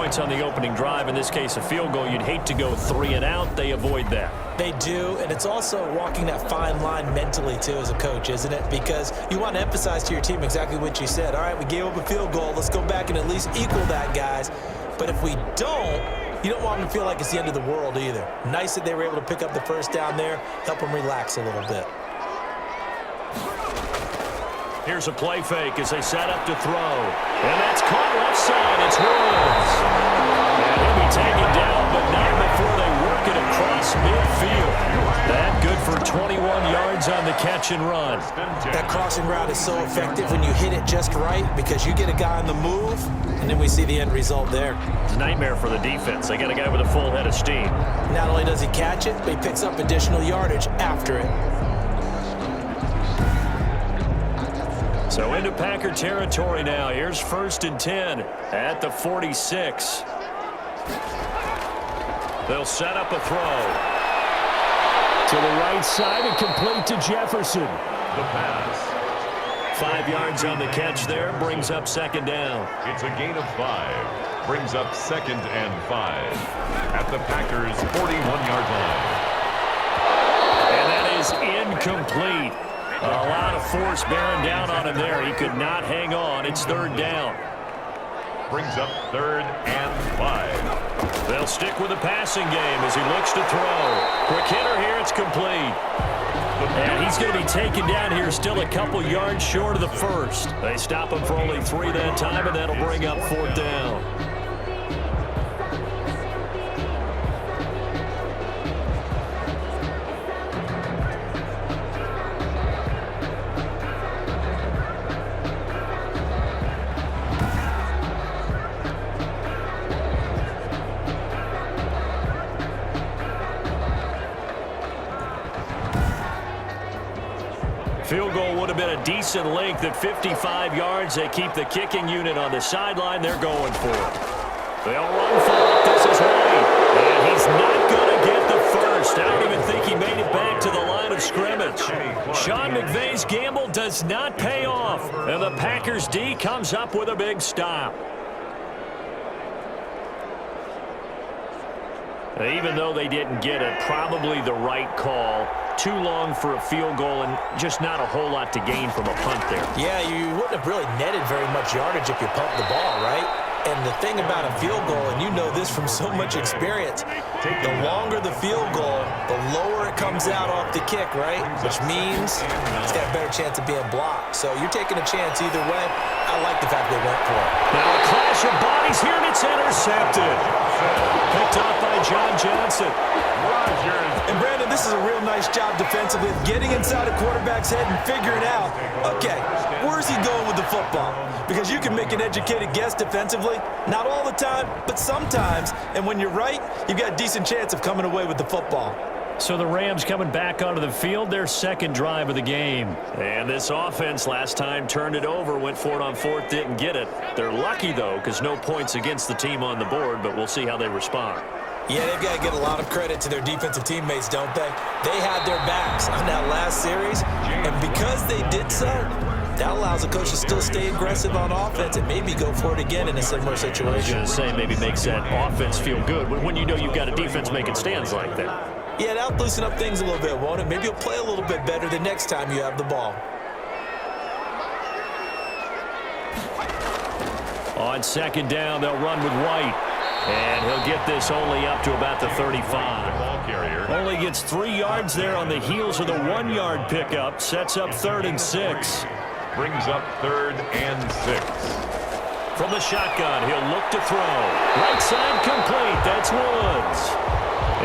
points on the opening drive. In this case, a field goal. You'd hate to go 3 and out. They avoid that. They do, and it's also walking that fine line mentally, too, as a coach, isn't it? Because you want to emphasize to your team exactly what you said. All right, we gave up a field goal. Let's go back and at least equal that, guys. But if we don't, you don't want them to feel like it's the end of the world either. Nice that they were able to pick up the first down there, help them relax a little bit. Here's a play fake as they set up to throw. And that's caught left side. It's Woods. And he'll be taken down, but not before they work it across midfield. That good for 21 yards on the catch and run. That crossing route is so effective when you hit it just right because you get a guy on the move, and then we see the end result there. It's a nightmare for the defense. They got a guy with a full head of steam. Not only does he catch it, but he picks up additional yardage after it. So into Packer territory now. Here's 1st and 10 at the 46. They'll set up a throw. To the right side and complete to Jefferson. The pass. 5 yards on the catch there. Brings up 2nd down. It's a gain of 5. Brings up 2nd and 5. At the Packers' 41-yard line. And that is incomplete. A lot of force bearing down on him there. He could not hang on. It's 3rd down. Brings up 3rd and 5. They'll stick with the passing game as he looks to throw. Quick hitter here. It's complete. And he's going to be taken down here still a couple yards short of the first. They stop him for only 3 that time, and that'll bring up 4th down. Field goal would have been a decent length at 55 yards. They keep the kicking unit on the sideline. They're going for it. They'll run for it. This is White. And he's not going to get the first. I don't even think he made it back to the line of scrimmage. Sean McVay's gamble does not pay off. And the Packers D comes up with a big stop. Even though they didn't get it, probably the right call. Too long for a field goal and just not a whole lot to gain from a punt there. Yeah, you wouldn't have really netted very much yardage if you pumped the ball, right? And the thing about a field goal, and you know this from so much experience, the longer the field goal, the lower it comes out off the kick, right? Which means it's got a better chance of being blocked. So you're taking a chance either way. I like the fact they went for it. Now a clash of bodies here, and it's intercepted. Picked off by John Johnson. And Brandon, this is a real nice job defensively of getting inside a quarterback's head and figuring out, okay, where's he going with the football? Because you can make an educated guess defensively. Not all the time, but sometimes. And when you're right, you've got a decent chance of coming away with the football. So the Rams coming back onto the field, their 2nd drive of the game. And this offense last time turned it over, went for it on 4th, didn't get it. They're lucky, though, because no points against the team on the board, but we'll see how they respond. Yeah, they've got to get a lot of credit to their defensive teammates, don't they? They had their backs on that last series, and because they did so, that allows the coach to still stay aggressive on offense and maybe go for it again in a similar situation. I was going to say maybe makes that offense feel good when you know you've got a defense making stands like that. Yeah, that'll loosen up things a little bit, won't it? Maybe you'll play a little bit better the next time you have the ball. On 2nd down, they'll run with White. And he'll get this only up to about the 35. Only gets 3 yards there on the heels of the 1-yard pickup. Sets up 3rd and 6. Brings up 3rd and 6. From the shotgun, he'll look to throw. Right side complete. That's Woods.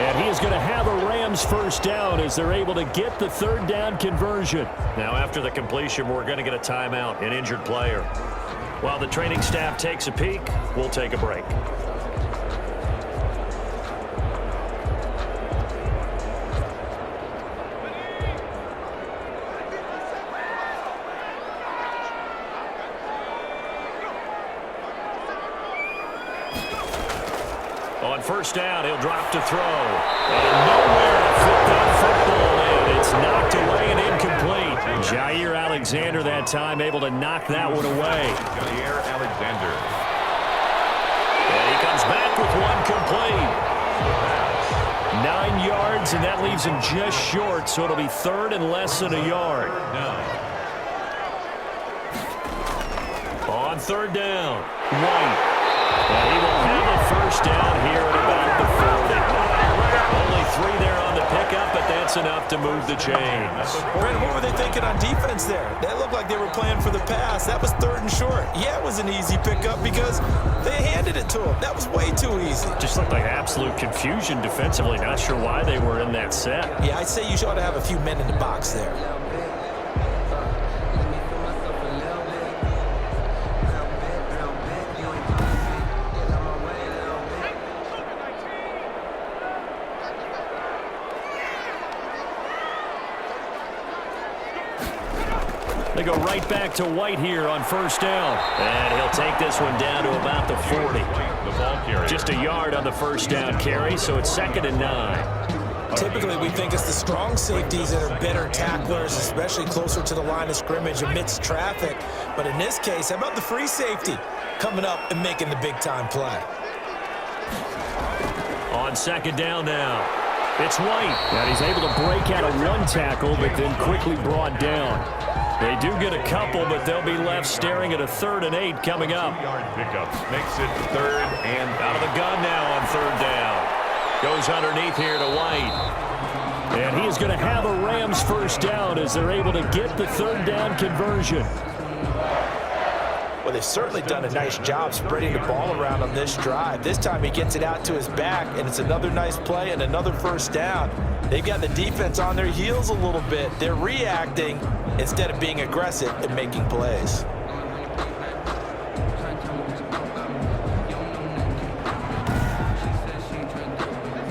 And he is going to have a Rams first down as they're able to get the 3rd down conversion. Now after the completion, we're going to get a timeout, an injured player. While the training staff takes a peek, we'll take a break. On 1st down, he'll drop to throw. And nowhere to fit that football in. It's knocked away and incomplete. Jair Alexander that time able to knock that one away. Jair Alexander. And he comes back. yards, and that leaves him just short, so it'll be third and less than a yard. On third down, White. And he will have a first down here at about the 40. Only 3 there on the pickup, but that's enough to move the chains. Brent, what were they thinking on defense there? That looked like they were playing for the pass. That was third and short. Yeah, it was an easy pickup because they handed it to him. That was way too easy. Just looked like absolute confusion defensively. Not sure why they were in that set. Yeah, I'd say you ought to have a few men in the box there. They go right back to White here on first down. And he'll take this one down to about the 40. The ball carrier. Just a yard on the first down carry, so it's 2nd and 9. Typically, we think it's the strong safeties that are better tacklers, especially closer to the line of scrimmage amidst traffic. But in this case, how about the free safety coming up and making the big-time play? On 2nd down now, it's White. And he's able to break out of one tackle, but then quickly brought down. They do get a couple, but they'll be left staring at a 3rd and 8 coming up. Yard pickup makes it 3rd and Out of the gun now on 3rd down. Goes underneath here to White. And he is going to have a Rams first down as they're able to get the 3rd down conversion. Well, they've certainly done a nice job spreading the ball around on this drive. This time he gets it out to his back, and it's another nice play and another first down. They've got the defense on their heels a little bit. They're reacting instead of being aggressive and making plays.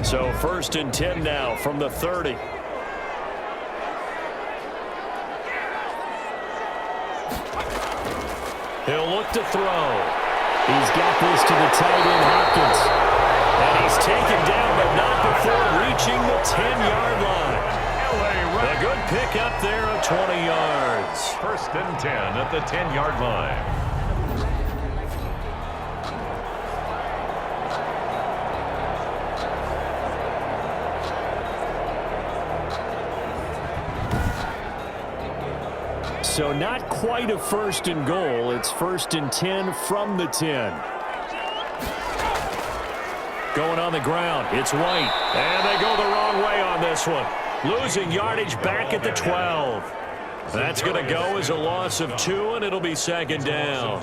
So 1st and 10 now from the 30. He'll look to throw. He's got this to the tight end, Hopkins. And he's taken down, but not before reaching the 10-yard line. A good pickup there of 20 yards. 1st and 10 at the 10-yard line. So not quite a 1st and goal. It's 1st and 10 from the 10. Going on the ground, it's White. And they go the wrong way on this one. Losing yardage back at the 12. That's going to go as a loss of 2, and it'll be 2nd down.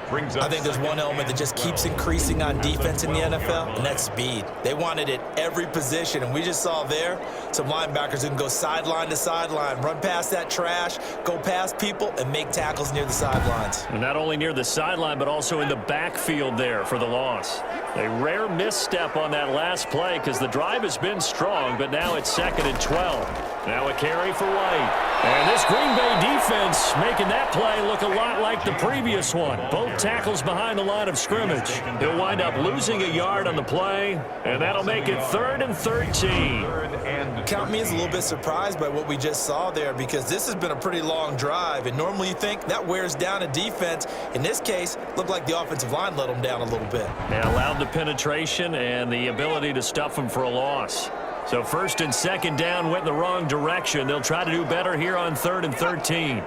I think there's one element that just keeps increasing on defense in the NFL, and that's speed. They want it at every position, and we just saw there some linebackers who can go sideline to sideline, run past that trash, go past people, and make tackles near the sidelines. And not only near the sideline, but also in the backfield there for the loss. A rare misstep on that last play because the drive has been strong, but now it's 2nd and 12. Now a carry for White. And this Green Bay defense making that play look a lot like the previous one. Both tackles behind the line of scrimmage. He'll wind up losing a yard on the play, and that'll make it 3rd and 13. Count me as a little bit surprised by what we just saw there because this has been a pretty long drive, and normally you think that wears down a defense. In this case, looked like the offensive line let them down a little bit. They allowed the penetration and the ability to stuff them for a loss. So 1st and 2nd down went in the wrong direction. They'll try to do better here on 3rd and 13.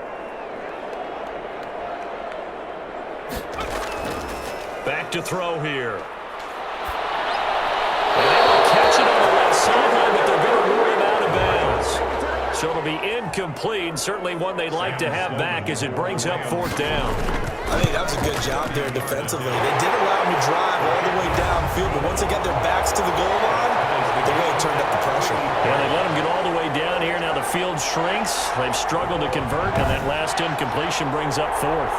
Back to throw here. And they will catch it on the left sideline, but they're going to rule him out of bounds. So it'll be incomplete. Certainly one they'd like to have back as it brings up 4th down. I think that was a good job there defensively. They did allow them to drive all the way downfield, but once they got their backs to the goal line, they really turned up the pressure. Yeah, they let them get all the way down here. Now the field shrinks. They've struggled to convert, and that last incompletion brings up 4th.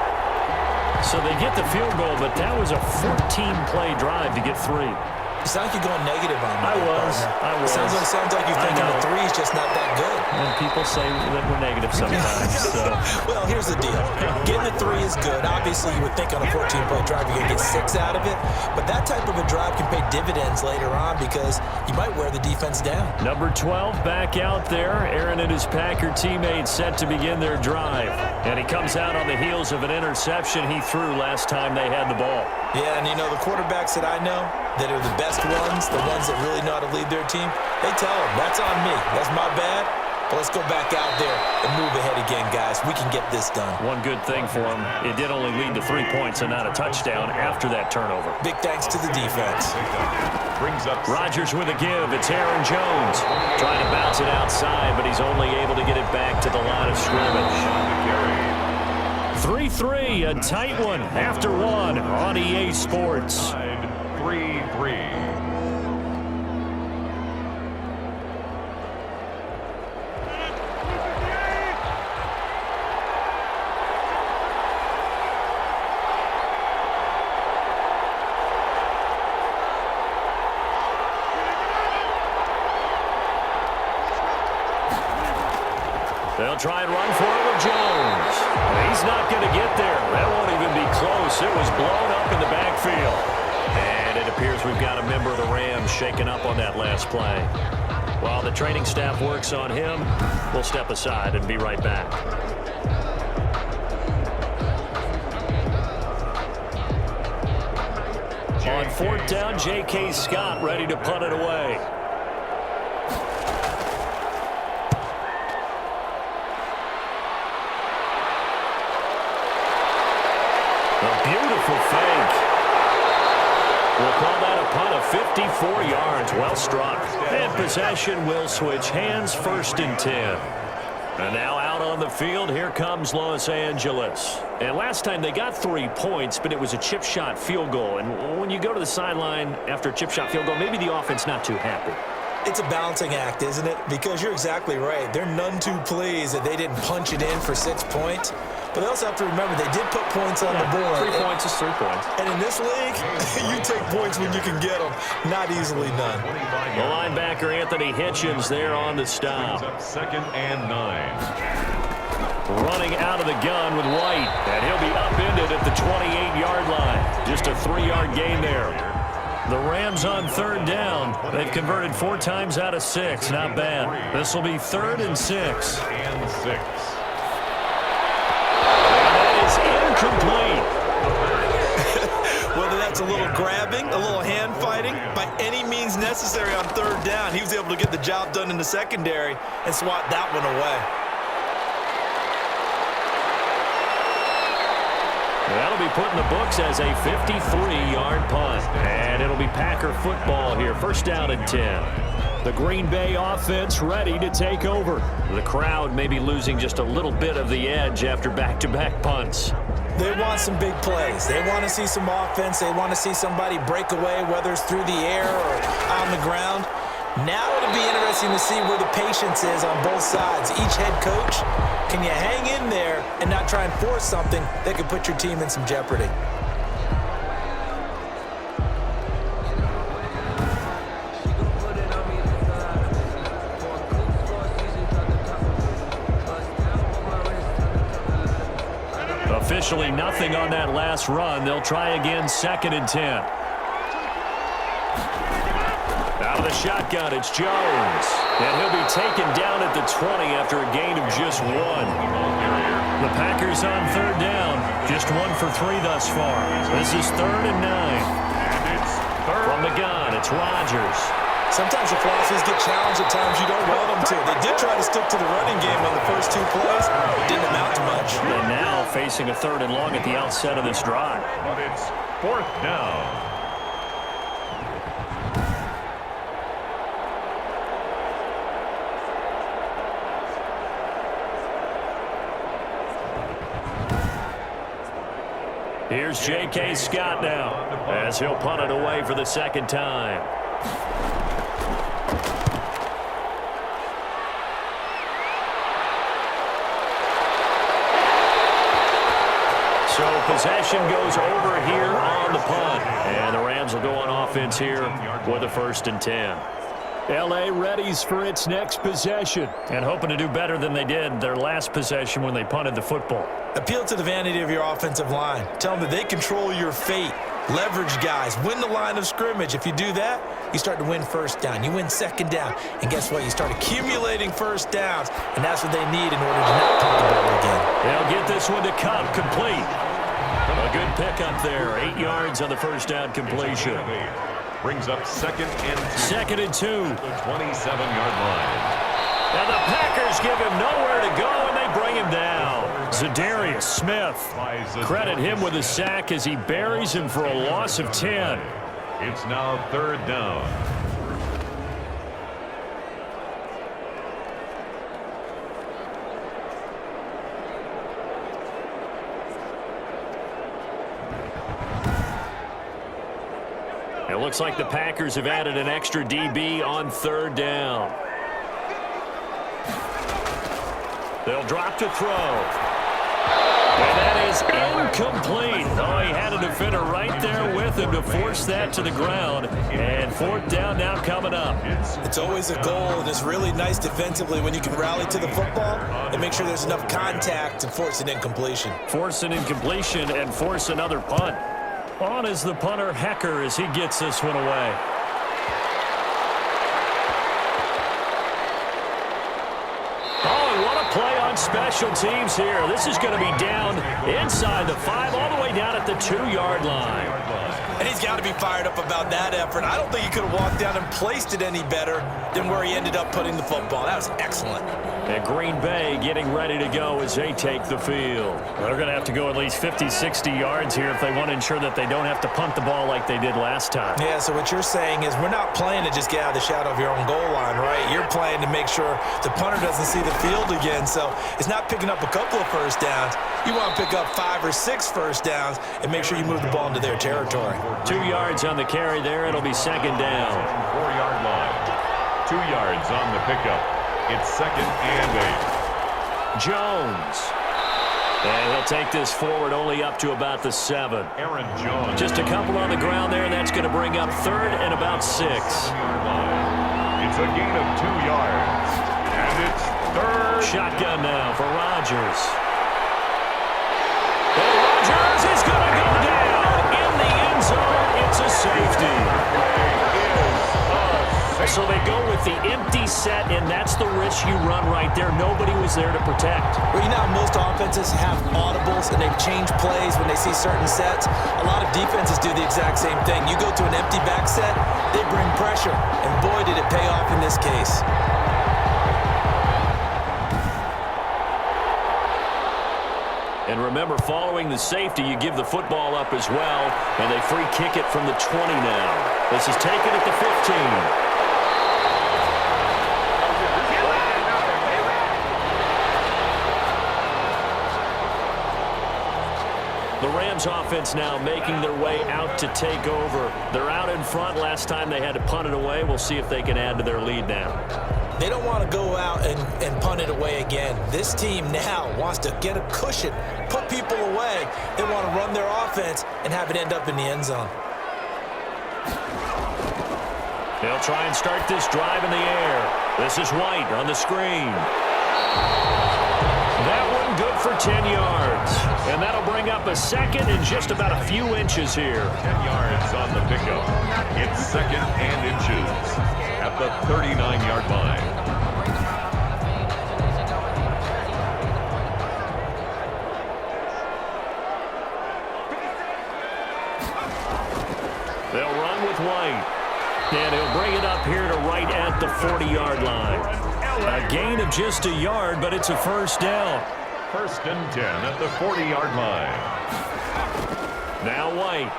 So they get the field goal, but that was a 14-play drive to get 3. You sound like you're going negative on me. I was. Sounds like you're thinking the 3 is just not that good. And people say that we're negative sometimes. So. Well, here's the deal. Getting the 3 is good. Obviously, you would think on a 14-play drive you're going to get 6 out of it. But that type of a drive can pay dividends later on because you might wear the defense down. Number 12 back out there. Aaron and his Packer teammates set to begin their drive. And he comes out on the heels of an interception he threw last time they had the ball. Yeah, and you know, the quarterbacks that I know that are the best ones, the ones that really know how to lead their team, they tell them, that's on me. That's my bad. But let's go back out there and move ahead again, guys. We can get this done. One good thing for him, it did only lead to 3 points and not a touchdown after that turnover. Big thanks to the defense. Brings up Rodgers with a give. It's Aaron Jones. Trying to bounce it outside, but he's only able to get it back to the line of scrimmage. 3-3, a tight one after one on EA Sports. 3-3. They'll try and run for it with Jones. He's not going to get there. That won't even be close. It was blown up in the backfield. And it appears we've got a member of the Rams shaken up on that last play. While the training staff works on him, we'll step aside and be right back. On 4th down, J.K. Scott ready to punt it away. Beautiful fake. We'll call that a punt of 54 yards. Well struck. And possession will switch hands, 1st and 10. And now out on the field, here comes Los Angeles. And last time they got 3 points, but it was a chip shot field goal. And when you go to the sideline after a chip shot field goal, maybe the offense not too happy. It's a balancing act, isn't it? Because you're exactly right. They're none too pleased that they didn't punch it in for 6 points. But they also have to remember they did put points on the board. 3 points is 3 points. And in this league, you take points when you can get them. Not easily done. The linebacker Anthony Hitchens there on the stop. Up 2nd and 9. Running out of the gun with White. And he'll be upended at the 28-yard line. Just a 3-yard gain there. The Rams on 3rd down. They've converted 4 times out of 6. Not bad. This will be 3rd and 6. And 6. Complete. Whether that's a little grabbing, a little hand fighting, by any means necessary on 3rd down, he was able to get the job done in the secondary and swat that one away. That'll be put in the books as a 53-yard punt. And it'll be Packer football here. 1st down and 10. The Green Bay offense ready to take over. The crowd may be losing just a little bit of the edge after back-to-back punts. They want some big plays. They want to see some offense. They want to see somebody break away, whether it's through the air or on the ground. Now it'll be interesting to see where the patience is on both sides. Each head coach, can you hang in there and not try and force something that could put your team in some jeopardy? Officially nothing on that last run. They'll try again, 2nd and 10. Out of the shotgun, it's Jones. And he'll be taken down at the 20 after a gain of just 1. The Packers on 3rd down. Just 1 for 3 thus far. This is 3rd and 9. And it's 3rd. From the gun, it's Rodgers. Sometimes your philosophies get challenged at times you don't want them to. They did try to stick to the running game on the first 2 plays. Didn't amount to much. And now facing a 3rd and long at the outset of this drive. But it's 4th down. Here's J.K. Scott now as he'll punt it away for the 2nd time. So possession goes over here on the punt. And the Rams will go on offense here with a 1st and 10. L.A. readies for its next possession and hoping to do better than they did their last possession when they punted the football. Appeal to the vanity of your offensive line. Tell them that they control your fate. Leverage guys. Win the line of scrimmage. If you do that, you start to win 1st down. You win 2nd down. And guess what? You start accumulating 1st downs. And that's what they need in order to not punt the ball again. They'll get this one to Kupp, complete. A good pickup there. 8 yards on the first down completion. Brings up second and 2. Second and 2. The 27-yard line. And the Packers give him nowhere to go, and they bring him down. Zadarius Smith. Credit him with a sack as he buries him for a loss of 10. It's now 3rd down. It looks like the Packers have added an extra DB on 3rd down. They'll drop to throw. And that is incomplete. Oh, he had a defender right there with him to force that to the ground. And 4th down now coming up. It's always a goal, and it's really nice defensively when you can rally to the football and make sure there's enough contact to force an incompletion. Force an incompletion and force another punt. On is the punter, Hecker, as he gets this one away. Oh, what a play on special teams here. This is going to be down inside the 5, all the way down at the 2-yard line. And he's got to be fired up about that effort. I don't think he could have walked down and placed it any better than where he ended up putting the football. That was excellent. And Green Bay getting ready to go as they take the field. They're going to have to go at least 50, 60 yards here if they want to ensure that they don't have to punt the ball like they did last time. Yeah, so what you're saying is we're not playing to just get out of the shadow of your own goal line, right? You're playing to make sure the punter doesn't see the field again. So it's not picking up a couple of first downs. You want to pick up 5 or 6 first downs and make sure you move the ball into their territory. 2 yards on the carry there. It'll be 2nd down. 4-yard line. 2 yards on the pickup. It's 2nd and 8. Jones. And he'll take this forward only up to about the 7. Aaron Jones. Just a couple on the ground there, and that's going to bring up 3rd and about 6. It's a gain of 2 yards. And it's 3rd. Shotgun now for Rodgers. And Rodgers is going to go down in the end zone. It's a safety. So they go with the empty set, and that's the risk you run right there. Nobody was there to protect. Well, you know how most offenses have audibles and they change plays when they see certain sets? A lot of defenses do the exact same thing. You go to an empty back set, they bring pressure. And boy, did it pay off in this case. And remember, following the safety, you give the football up as well, and they free kick it from the 20 now. This is taken at the 15. The Rams offense now making their way out to take over. They're out in front. Last time they had to punt it away. We'll see if they can add to their lead now. They don't want to go out and punt it away again. This team now wants to get a cushion, put people away. They want to run their offense and have it end up in the end zone. They'll try and start this drive in the air. This is White on the screen. That one good for 10 yards. And that'll bring up a 2nd and just about a few inches here. 10 yards on the pickup. It's 2nd and inches at the 39-yard line. They'll run with White. And he'll bring it up here to right at the 40-yard line. A gain of just a yard, but it's a first down. 1st and 10 at the 40-yard line. Now White.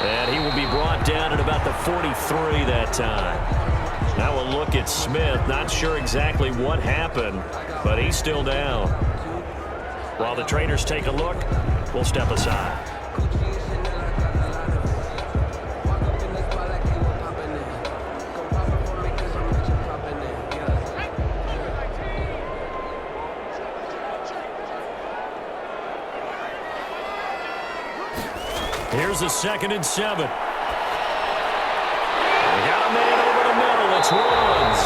And he will be brought down at about the 43 that time. Now a look at Smith. Not sure exactly what happened, but he's still down. While the trainers take a look, we'll step aside. Here's a 2nd and 7. They got a man over the middle. It's Woods.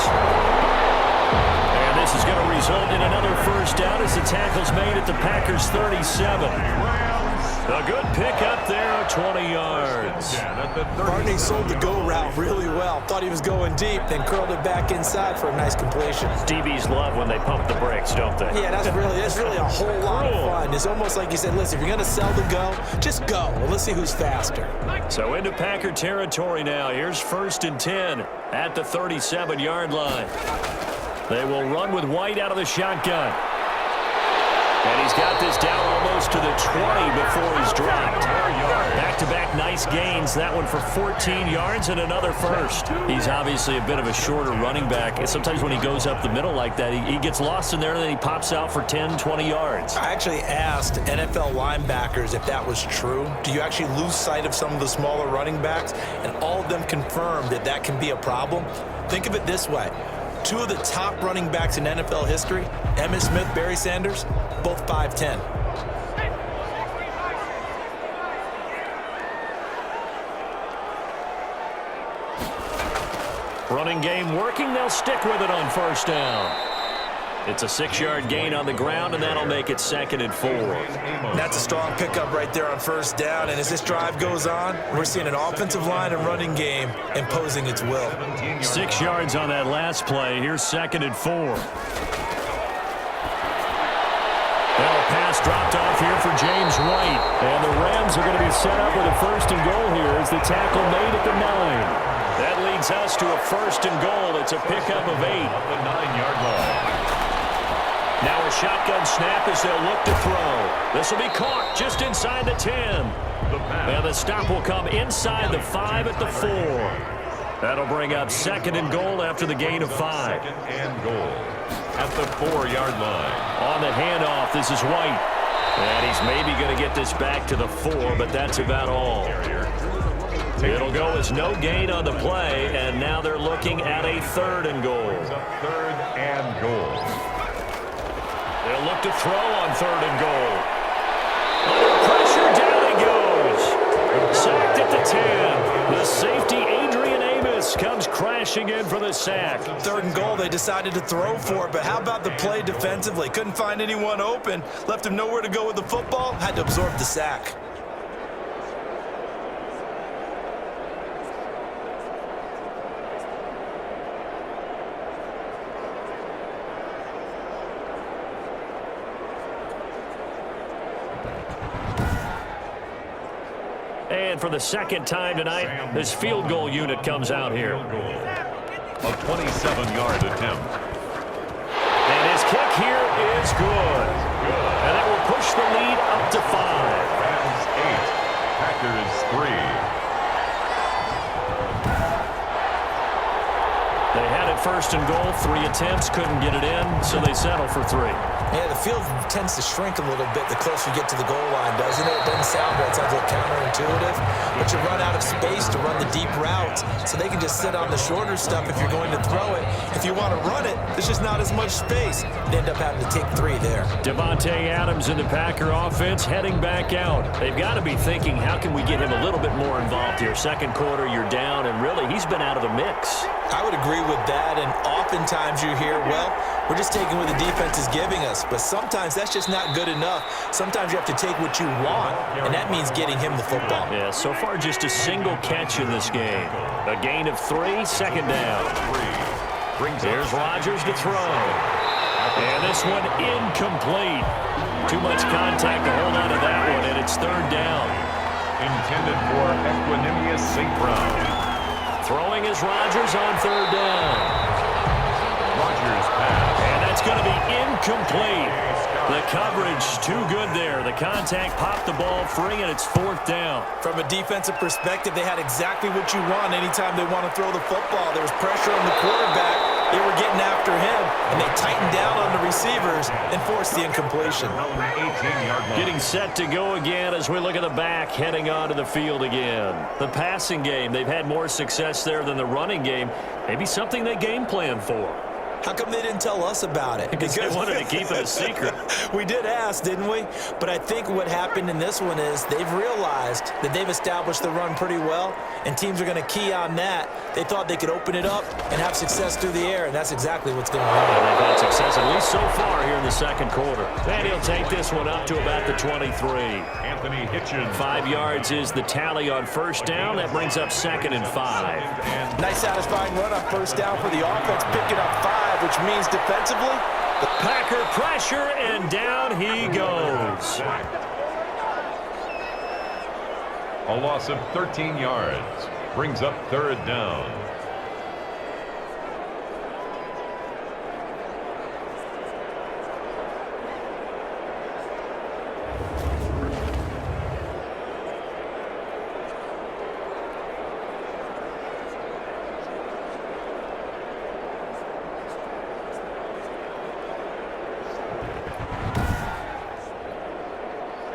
And this is going to result in another first down as the tackle's made at the Packers' 37. A good pick up there, 20 yards. Barney sold the go route really well. Thought he was going deep, then curled it back inside for a nice completion. DBs love when they pump the brakes, don't they? Yeah, that's really a whole lot of fun. It's almost like you said, listen, if you're going to sell the go, just go. Well, let's see who's faster. So into Packer territory now. Here's 1st and 10 at the 37-yard line. They will run with White out of the shotgun. And he's got this down almost to the 20 before he's dropped. Back-to-back nice gains. That one for 14 yards and another first. He's obviously a bit of a shorter running back. And sometimes when he goes up the middle like that, he gets lost in there and then he pops out for 10, 20 yards. I actually asked NFL linebackers if that was true. Do you actually lose sight of some of the smaller running backs? And all of them confirmed that that can be a problem. Think of it this way. 2 of the top running backs in NFL history, Emmitt Smith, Barry Sanders, both 5'10". Running game working. They'll stick with it on 1st down. It's a 6-yard gain on the ground, and that'll make it 2nd and 4. That's a strong pickup right there on 1st down. And as this drive goes on, we're seeing an offensive line and running game imposing its will. 6 yards on that last play. Here's 2nd and 4. Well, a pass dropped off here for James White. And the Rams are going to be set up with a 1st and goal here as the tackle made at the 9. That leads us to a 1st and goal. It's a pickup of 8. Up the 9-yard line. Now a shotgun snap as they'll look to throw. This will be caught just inside the 10. And the stop will come inside the 5 at the 4. That'll bring up 2nd and goal after the gain of 5. 2nd and goal at the 4-yard line. On the handoff, this is White. And he's maybe going to get this back to the 4, but that's about all. It'll go as no gain on the play, and now they're looking at a 3rd and goal. 3rd and goal. They'll look to throw on 3rd and goal. Under pressure, down he goes. Sacked at the 10. The safety, Adrian Amos, comes crashing in for the sack. 3rd and goal, they decided to throw for it, but how about the play defensively? Couldn't find anyone open, left him nowhere to go with the football, had to absorb the sack. And for the 2nd time tonight, this field goal unit comes out here. A 27-yard attempt. And his kick here is good. And that will push the lead up to 5. Rams 8, Packers 3. They had it 1st and goal, 3 attempts, couldn't get it in, so they settle for 3. Yeah, the field tends to shrink a little bit the closer you get to the goal line, doesn't it? It doesn't sound good. It sounds a little counterintuitive. But you run out of space to run the deep routes, so they can just sit on the shorter stuff if you're going to throw it. If you want to run it, there's just not as much space. You end up having to take 3 there. Davante Adams in the Packer offense heading back out. They've got to be thinking, how can we get him a little bit more involved here? 2nd quarter, you're down, and really, he's been out of the mix. I would agree with that, and oftentimes you hear, well, we're just taking what the defense is giving us, but sometimes that's just not good enough. Sometimes you have to take what you want, and that means getting him the football. Yeah, so far just a single catch in this game. A gain of 3, 2nd down. Here's Rodgers to throw. And this one incomplete. Too much contact to hold on to that one, and it's 3rd down. Intended for Equanimeous St. Brown. Throwing is Rodgers on 3rd down. Rodgers pass. And that's going to be incomplete. The coverage too good there. The contact popped the ball free, and it's 4th down. From a defensive perspective, they had exactly what you want anytime they want to throw the football. There was pressure on the quarterback. They were getting after him, and they tightened down on the receivers and forced the incompletion. Getting set to go again as we look at the back, heading onto the field again. The passing game, they've had more success there than the running game. Maybe something they game plan for. How come they didn't tell us about it? Because they wanted to keep it a secret. We did ask, didn't we? But I think what happened in this one is they've realized that they've established the run pretty well, and teams are going to key on that. They thought they could open it up and have success through the air, and that's exactly what's going on. And they've had success, at least so far, here in the second quarter. And he'll take this one up to about the 23. Anthony Hitchens. 5 yards is the tally on first down. That brings up 2nd and 5. Nice satisfying run on first down for the offense, picking up 5, which means defensively, the Packer pressure, and down he goes. A loss of 13 yards. Brings up 3rd down.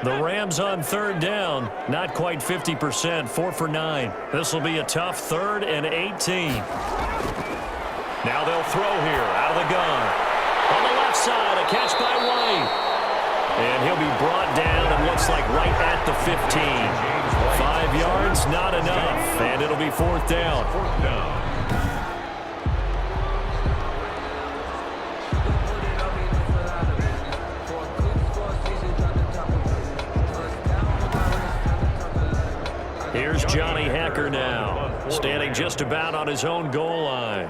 The Rams on 3rd down, not quite 50%, 4 for 9. This will be a tough 3rd and 18. Now they'll throw here out of the gun. On the left side, a catch by White. And he'll be brought down, it looks like right at the 15. 5 yards, not enough, and it'll be 4th down. 4th down. Here's Johnny Hekker now, standing just about on his own goal line.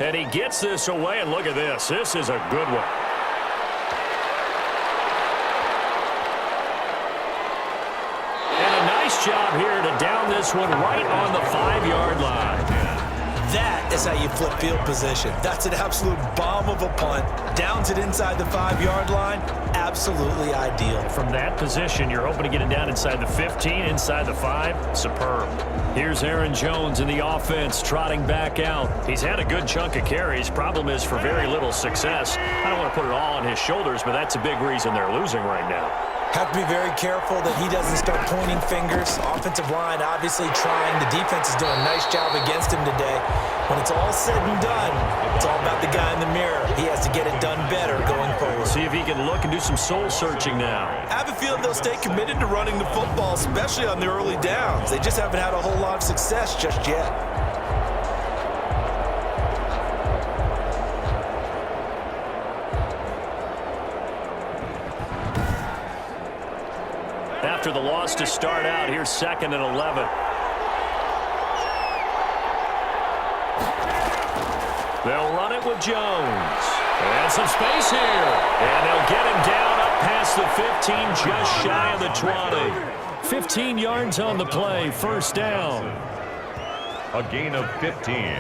And he gets this away, and look at this. This is a good one. And a nice job here to down this one right on the 5-yard line. that is how you flip field position. That's an absolute bomb of a punt. Downs it inside the 5-yard line. Absolutely ideal. From that position, you're hoping to get it down inside the 15, inside the 5. Superb. Here's Aaron Jones in the offense, trotting back out. He's had a good chunk of carries. Problem is, for very little success. I don't want to put it all on his shoulders, but that's a big reason they're losing right now. Have to be very careful that he doesn't start pointing fingers. Offensive line obviously trying. The defense is doing a nice job against him today. When it's all said and done, it's all about the guy in the mirror. He has to get it done better going forward. See if he can look and do some soul-searching now. I have a feeling they'll stay committed to running the football, especially on the early downs. They just haven't had a whole lot of success just yet. After the loss to start out, here's 2nd and 11. They'll run it with Jones. And some space here. And they'll get him down up past the 15, just shy of the 20. 15 yards on the play, first down. A gain of 15.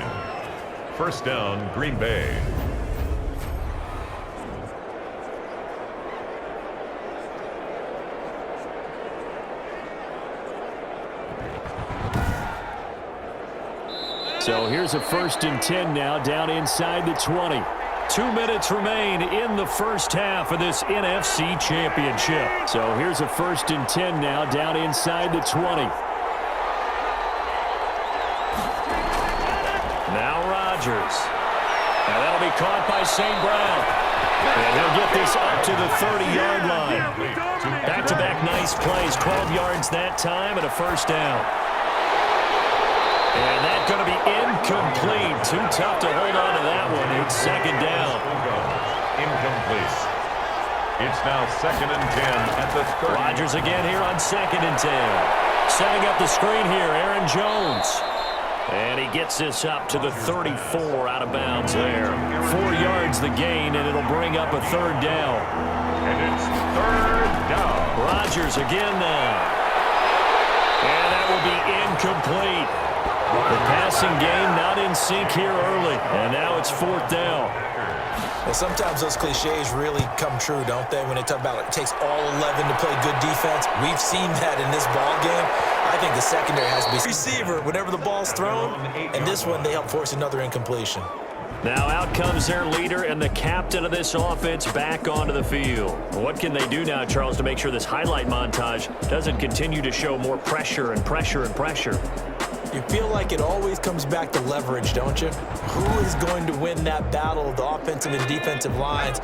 First down, Green Bay. So here's a 1st and 10 now, down inside the 20. 2 minutes remain in the first half of this NFC Championship. So here's a 1st and 10 now, down inside the 20. Now Rodgers. And that'll be caught by St. Brown. And he'll get this up to the 30-yard line. Back-to-back nice plays, 12 yards that time, and a first down. And that's going to be incomplete. Too tough to hold on to that one. It's 2nd down. Incomplete. It's now 2nd and 10 at the 30. Rodgers again here on 2nd and 10. Setting up the screen here, Aaron Jones. And he gets this up to the 34 out of bounds there. 4 yards the gain, and it'll bring up a 3rd down. And it's 3rd down. Rodgers again now. And that will be incomplete. The passing game not in sync here early, and now it's 4th down. Well, sometimes those cliches really come true, don't they? When they talk about it takes all 11 to play good defense. We've seen that in this ball game. I think the secondary has to be receiver whenever the ball's thrown, and this one they help force another incompletion. Now out comes their leader and the captain of this offense back onto the field. What can they do now, Charles, to make sure this highlight montage doesn't continue to show more pressure and pressure and pressure? You feel like it always comes back to leverage, don't you? Who is going to win that battle of the offensive and defensive lines?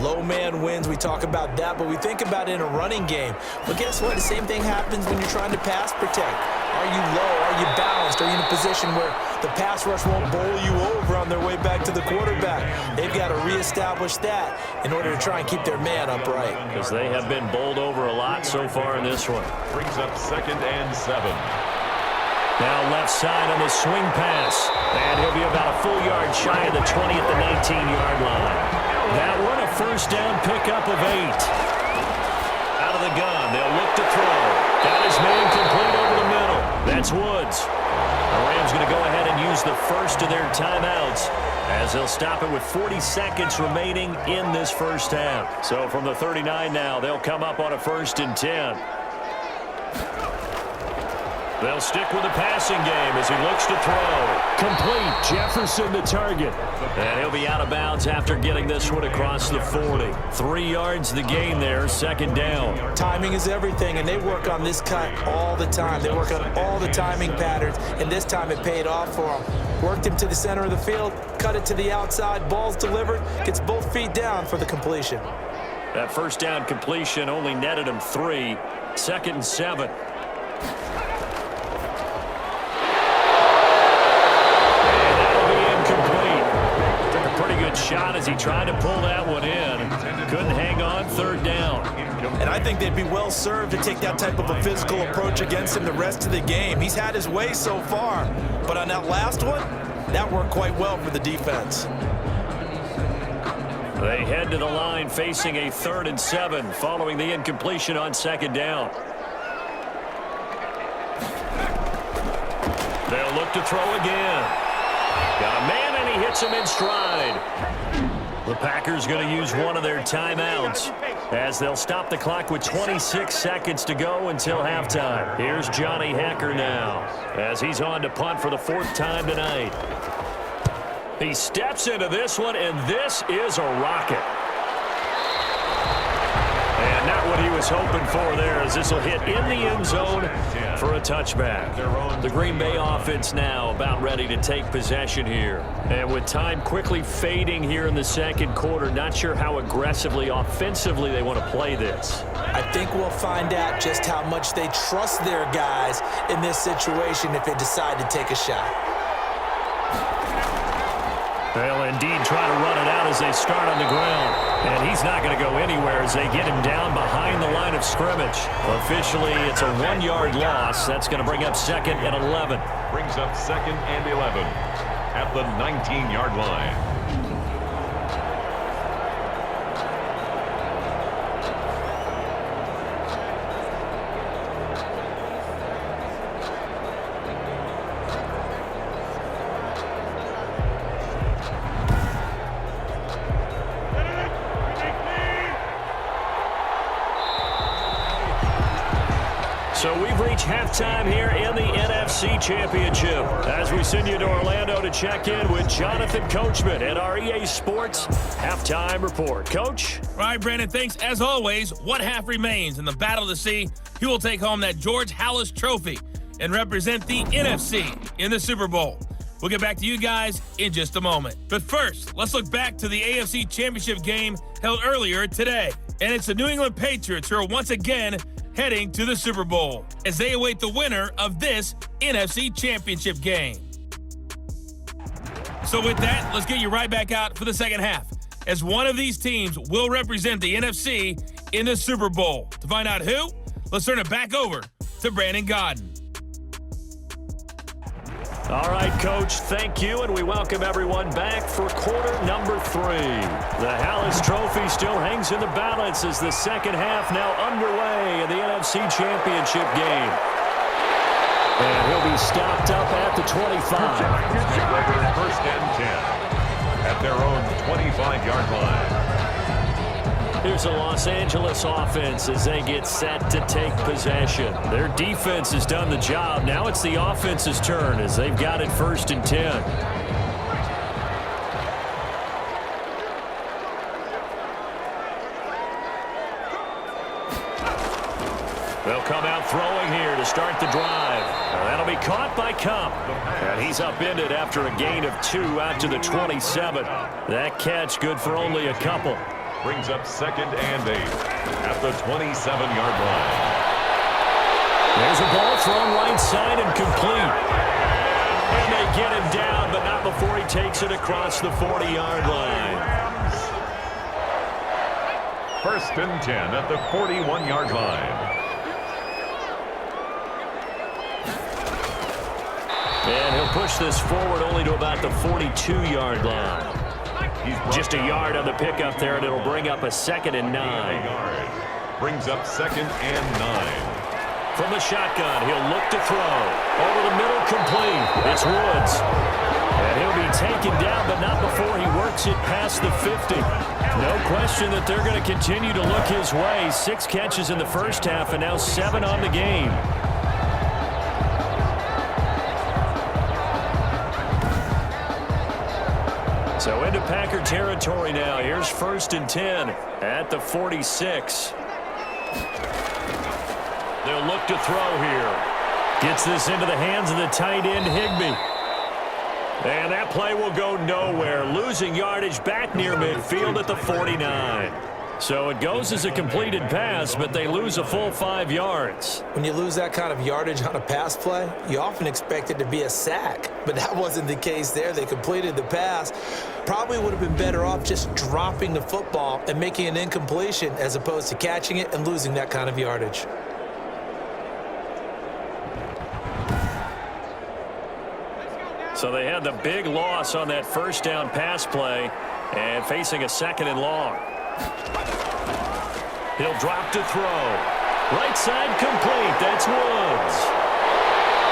Low man wins. We talk about that, but we think about it in a running game. But guess what? The same thing happens when you're trying to pass protect. Are you low? Are you balanced? Are you in a position where the pass rush won't bowl you over on their way back to the quarterback? They've got to reestablish that in order to try and keep their man upright. Because they have been bowled over a lot so far in this one. Brings up 2nd and 7. Now left side on the swing pass. And he'll be about a full yard shy of the 20 at the 19-yard line. That one a first down pickup of 8. Out of the gun, they'll look to throw. Got his man complete over the middle. That's Woods. The Rams going to go ahead and use the first of their timeouts as they'll stop it with 40 seconds remaining in this first half. So from the 39 now, they'll come up on a 1st and 10. They'll stick with the passing game as he looks to throw. Complete. Jefferson the target. And he'll be out of bounds after getting this one across the 40. 3 yards the gain there, 2nd down. Timing is everything, and they work on this cut all the time. They work on all the timing patterns, and this time it paid off for them. Worked him to the center of the field, cut it to the outside, ball's delivered, gets both feet down for the completion. That first down completion only netted him 3. 2nd and 7. Shot as he tried to pull that one in. Couldn't hang on, 3rd down. And I think they'd be well served to take that type of a physical approach against him the rest of the game. He's had his way so far, but on that last one, that worked quite well for the defense. They head to the line facing a 3rd and 7 following the incompletion on 2nd down. They'll look to throw again. Got a man, and he hits him in stride. The Packers going to use one of their timeouts as they'll stop the clock with 26 seconds to go until halftime. Here's Johnny Hekker now as he's on to punt for the 4th time tonight. He steps into this one, and this is a rocket. And not what he was hoping for there, as this will hit in the end zone for a touchback. The Green Bay offense now about ready to take possession here. And with time quickly fading here in the 2nd quarter, not sure how aggressively, offensively they want to play this. I think we'll find out just how much they trust their guys in this situation if they decide to take a shot. They'll indeed try to run it out as they start on the ground. And he's not going to go anywhere as they get him down behind the line of scrimmage. Officially, it's a 1-yard loss. That's going to bring up 2nd and 11. Brings up 2nd and 11 at the 19-yard line. So we've reached halftime here in the NFC Championship as we send you to Orlando to check in with Jonathan Coachman at our EA Sports Halftime Report. Coach? All right, Brandon, thanks. As always, one half remains in the battle to see who will take home that George Halas Trophy and represent the NFC in the Super Bowl. We'll get back to you guys in just a moment. But first, let's look back to the AFC Championship game held earlier today. And it's the New England Patriots who are once again heading to the Super Bowl as they await the winner of this NFC Championship game. So with that, let's get you right back out for the second half, as one of these teams will represent the NFC in the Super Bowl. To find out who, let's turn it back over to Brandon Gaudin. All right, Coach, thank you, and we welcome everyone back for quarter number 3. The Halas Trophy still hangs in the balance as the second half now underway in the NFC Championship game. And he'll be stopped up at the 25. First and 10 at their own 25-yard line. Here's the Los Angeles offense as they get set to take possession. Their defense has done the job. Now it's the offense's turn as they've got it 1st and 10. They'll come out throwing here to start the drive. That'll be caught by Kupp. And he's upended after a gain of 2 out to the 27. That catch good for only a couple. Brings up 2nd and 8 at the 27-yard line. There's a ball thrown right side and complete. And they get him down, but not before he takes it across the 40-yard line. 1st and 10 at the 41-yard line. And he'll push this forward only to about the 42-yard line. Just a yard on the pickup there, and it'll bring up a 2nd and 9. Brings up 2nd and 9. From the shotgun, he'll look to throw. Over the middle, complete. It's Woods. And he'll be taken down, but not before he works it past the 50. No question that they're going to continue to look his way. 6 catches in the first half, and now 7 on the game. So into Packer territory now. Here's 1st and 10 at the 46. They'll look to throw here. Gets this into the hands of the tight end, Higbee. And that play will go nowhere. Losing yardage back near midfield at the 49. So it goes as a completed pass, but they lose a full 5 yards. When you lose that kind of yardage on a pass play, you often expect it to be a sack. But that wasn't the case there. They completed the pass. Probably would have been better off just dropping the football and making an incompletion as opposed to catching it and losing that kind of yardage. So they had the big loss on that first down pass play and facing a 2nd and long. He'll drop to throw. Right side complete. That's Woods.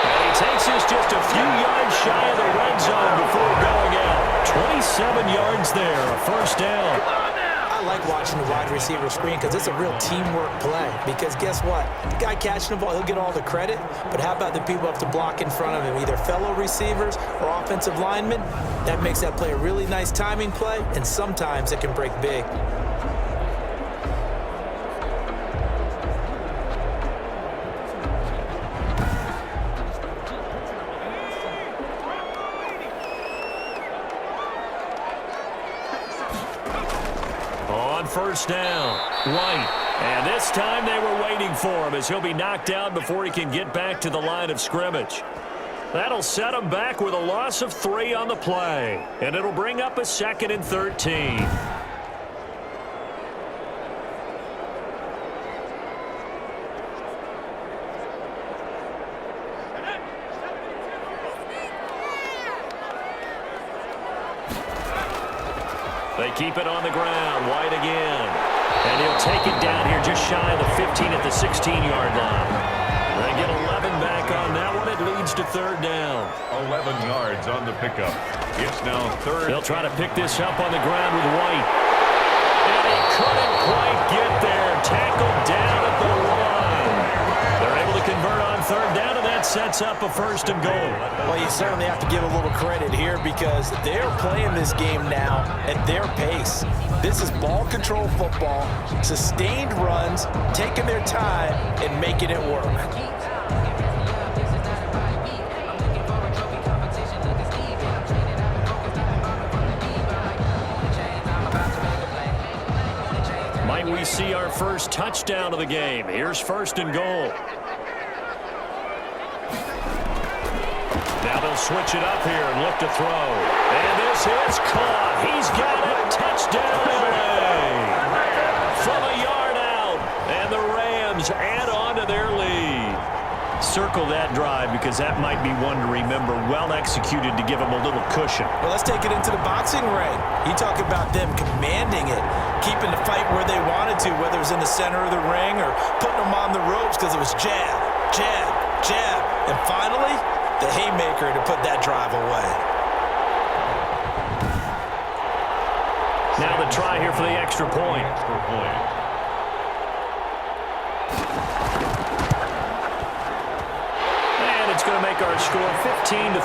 And he takes this just a few yards shy of the red zone before going out. 27 yards there, a 1st down. I like watching the wide receiver screen because it's a real teamwork play. Because guess what? The guy catching the ball, he'll get all the credit. But how about the people have to block in front of him, either fellow receivers or offensive linemen? That makes that play a really nice timing play, and sometimes it can break big. On 1st down, White. And this time they were waiting for him as he'll be knocked out before he can get back to the line of scrimmage. That'll set him back with a loss of 3 on the play. And it'll bring up a 2nd and 13. They keep it on the ground. White again. And he'll take it down here just shy of the 15 at the 16-yard line. They get 11 back on that one. It leads to 3rd down. 11 yards on the pickup. It's now 3rd. They'll try to pick this up on the ground with White. And he couldn't quite get there. Tackled down at the 1. They're able to convert on 3rd down, and that sets up a 1st and goal. Well, you certainly have to give a little credit here because they're playing this game now at their pace. This is ball control football, sustained runs, taking their time, and making it work. Might we see our first touchdown of the game? Here's 1st and goal. Now they'll switch it up here and look to throw. And this is caught. He's got it. Touchdown, LA. From a yard out. And the Rams add on to their lead. Circle that drive because that might be one to remember. Well executed to give them a little cushion. Well, let's take it into the boxing ring. You talk about them commanding it, keeping the fight where they wanted to, whether it was in the center of the ring or putting them on the ropes because it was jab, jab, jab. And finally, the haymaker to put that drive away. Now the try here for the extra point. And it's going to make our score 15-3.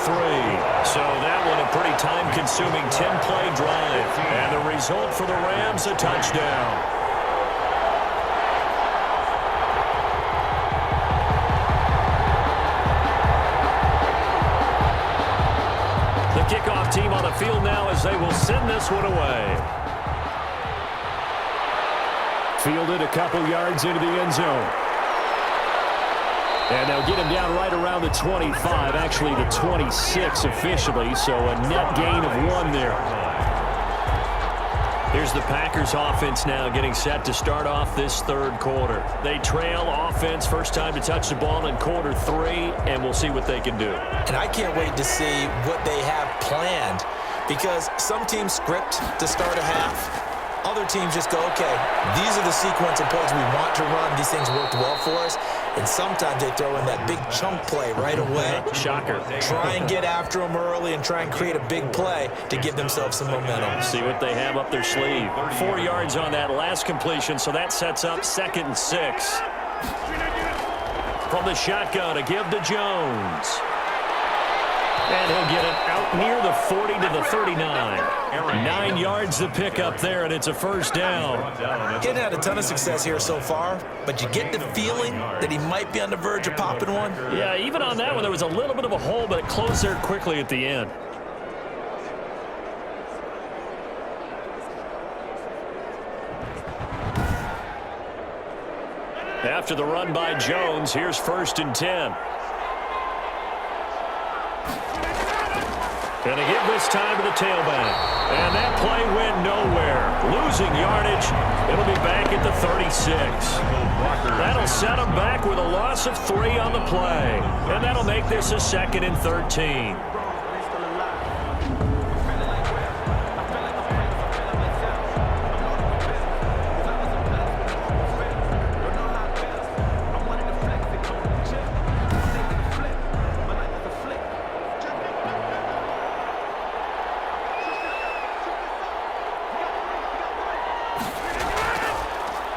So that one a pretty time-consuming 10-play drive. And the result for the Rams, a touchdown. kickoff team on the field now as they will send this one away. Fielded a couple yards into the end zone. And they'll get him down right around the 25, actually the 26 officially, so a net gain of 1 there. Here's the Packers offense now getting set to start off this third quarter. They trail offense, first time to touch the ball in quarter 3, and we'll see what they can do. And I can't wait to see what they have planned, because some teams script to start a half. Other teams just go, okay, these are the sequence of plays we want to run. These things worked well for us. And sometimes they throw in that big chunk play right away. Shocker. Try and get after them early and try and create a big play to give themselves some momentum. See what they have up their sleeve. 4 yards on that last completion, so that sets up 2nd and 6. From the shotgun, a give to Jones. And he'll get it out near the 40 to the 39. 9 yards to pick up there, and it's a first down. Getting had a ton of success here so far, but you get the feeling that he might be on the verge of popping one. Yeah, even on that one, there was a little bit of a hole, but it closed there quickly at the end. After the run by Jones, here's 1st and 10. Going to give this time to the tailback. And that play went nowhere. Losing yardage. It'll be back at the 36. That'll set them back with a loss of 3 on the play. And that'll make this a 2nd and 13.